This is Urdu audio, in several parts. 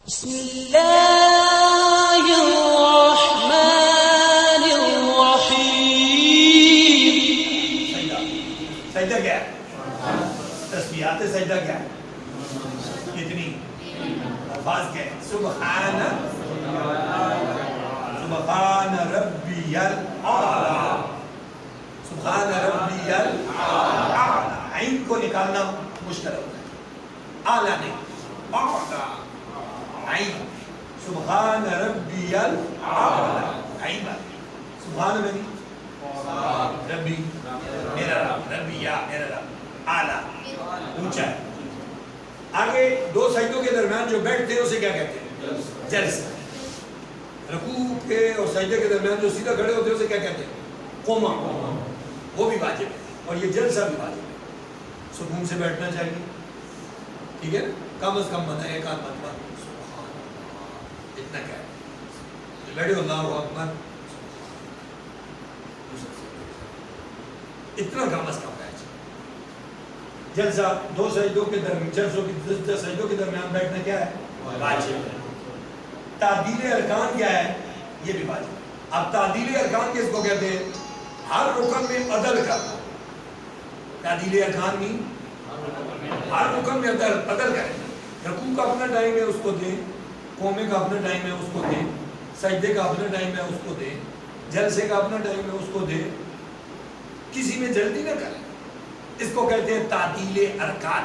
بسم اللہ الرحمن الرحیم. سجدہ کیا ہے؟ تسبیحات سجدہ کیا ہے؟ کتنی الفاظ کیا ہے؟ سبحان ربی الاعلی. سبحان ربی الاعلی. عین کو نکالنا مشکل ہوتا ہے. اعلی نہیں، اعلی. عین سبحان ربی الاعلی. عین بات سبحان میں نہیں، ربی میرا رب، ربی یا میرا رب. اعلی اونچا ہے. آگے دو سجدوں کے درمیان جو بیٹھتے ہیں اسے کیا کہتے ہیں؟ جلسہ. رکوع کے اور سجدے کے درمیان جو سیدھا کھڑے ہوتے ہیں اسے کیا کہتے ہیں؟ قوما. وہ بھی واجب ہے اور یہ جلسہ بھی واجب ہے. سکون سے بیٹھنا چاہیے، ٹھیک ہے. کم از کم بنا ایک آدھ مرتبہ اتنا کیا ہے بیٹھے ہو اللہ اکبر اتنا کم از کم ہے. جلسہ دو سجدوں کے درمیان، سجدوں کے درمیان بیٹھنا کیا ہے؟ واجب ہے. تعدیل ارکان کیا ہے؟ یہ بھی واجب ہے. اب تعدیل ارکان کس کو کہتے ہیں؟ ہر رکن میں عدل کرنا. تعدیل ارکان میں ہر رکن میں عدل کریں. رکوع کا اپنا ٹائم ہے اس کو دیں، قومے کا اپنا ٹائم ہے اس کو دیں، سجدے کا اپنا ٹائم ہے اس کو دیں، جلسے کا اپنا ٹائم ہے اس کو دیں. کسی میں جلدی نہ کریں. اس کو کہتے ہیں تعدیل ارکان.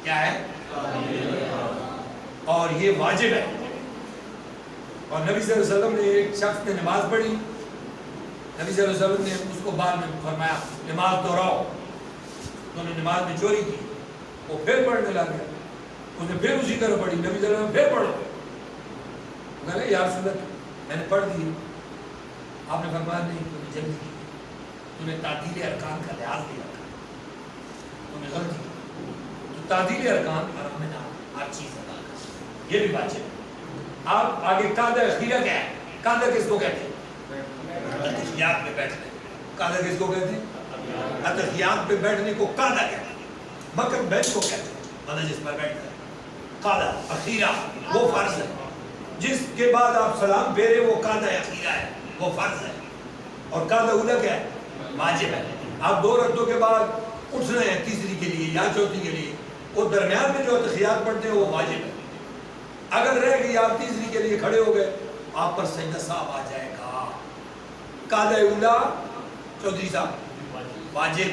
کیا ہے؟ اور یہ واجب ہے. اور نبی صلی اللہ علیہ وسلم نے ایک شخص نے نماز پڑھی، نبی صلی اللہ علیہ وسلم نے اس کو بعد میں فرمایا نماز دہراؤ. انہوں نے نماز میں چوری کی، وہ پھر پڑھنے لگ گیا. اس نے پھر اسی طرح پڑھی. نبی صلی اللہ علیہ وسلم پھر پڑھو. وہ کہا یا رسول اللہ میں نے پڑھ دی. آپ نے فرمایا نہیں، تم نے جلدی کی، تم نے تعدیل ارکان کا لحاظ نہیں رکھا، تم نے غلطی کی. تو تعدیل ارکان اور ہمیں نہ ہر چیز ادا کر. یہ بھی بات ہے. آپ آگے قاعدہ اخیرہ کیا ہے؟ قاعدہ کس کو کہتے ہیں؟ اتحیات میں بیٹھنے. قاعدہ کس کو کہتے ہیں؟ اتحیات پہ بیٹھنے کو قاعدہ کہتے ہیں. مکر بیٹھ کو کہتے ہیں، مطلب جس پر بیٹھتا ہے. قاعدہ اخیرہ وہ فرض ہے. جس کے بعد آپ سلام پھیرے وہ قاعدہ اخیرہ ہے، وہ فرض ہے. اور قاعدہ اولیٰ کیا ہے؟ واجب ہے. آپ دو رکعتوں کے بعد اٹھ رہے ہیں تیسری کے لیے یا چوتھی کے لیے، وہ درمیان میں جو اتحیات پڑھتے ہیں وہ واجب ہے. اگر رہ گئی آپ تیسری کے لیے کھڑے ہو گئے، آپ پر سجدہ صاحب آ جائے گا. قاعدہ اولیٰ چودھری صاحب واجب،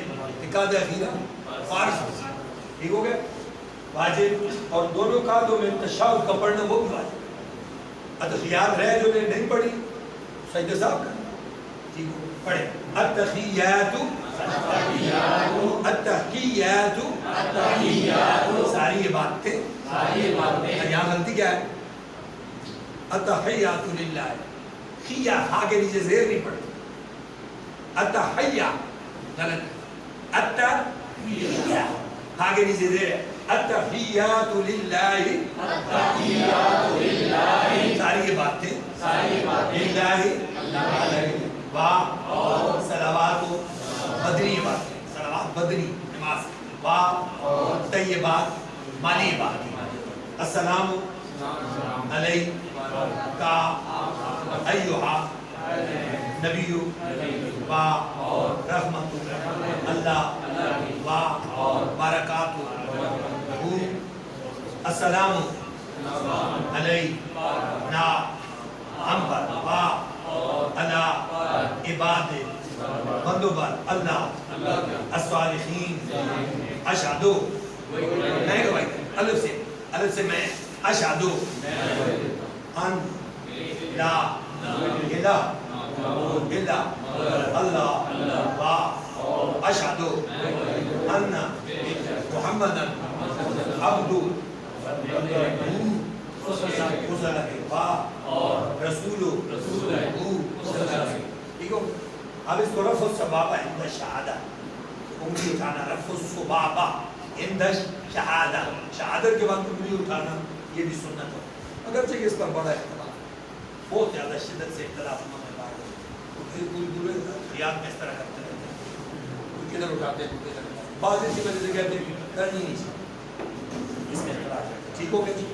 قاعدہ اخیرہ فرض. ٹھیک ہو گیا؟ واجب. اور دونوں قاعدوں میں تشہد کا پڑھنا وہ بھی واجب. اتحیات رہ جو نے نہیں پڑھی سجدہ صاحب کا. ٹھیک ہو؟ پڑھے التحیات التحیات. ساری یہ باتیں یہاں غلطی کیا ہے؟ التحیات للہ. خیا ہا کے نیچے زیر نہیں پڑتی. التحیہ غلط. التحیہ ہا کے نیچے زیر ہے. التحیات للہ. ساری یہ باتیں للہ. صلوات بدنی باتیں، صلوات بدنی نماز. طیبات مالی بات. السلام علیکہ ایھا نبی و رحمت اللہ و برکاتہ. السلام علینا ہم پر و علی عباد بندوں پر اللہ الصالحین. اشہد نہیں گواہی الف سے میں اشہد ان لا الہ الا اللہ و اشہد ان محمدا عبدہ رسول. ٹھیک ہو؟ اب اس کو رفع السبابہ عند شہادہ، انگلی اٹھانا. رفع السبابہ عند شہادہ، شہادت کے بعد انگلی اٹھانا یہ بھی سنت ہے. اگرچہ اس پر بڑا اختلاف، بہت زیادہ شدت سے اختلاف میں بات ہے. پورے خیال میں اس طرح کرتے رہتے ہیں. کدھر اٹھاتے ہیں کدھر. بعض اسی وجہ سے کہتے ہیں کہ کرنی نہیں چاہیے. اس میں اختلاف ہے. ٹھیک ہو گیا جی.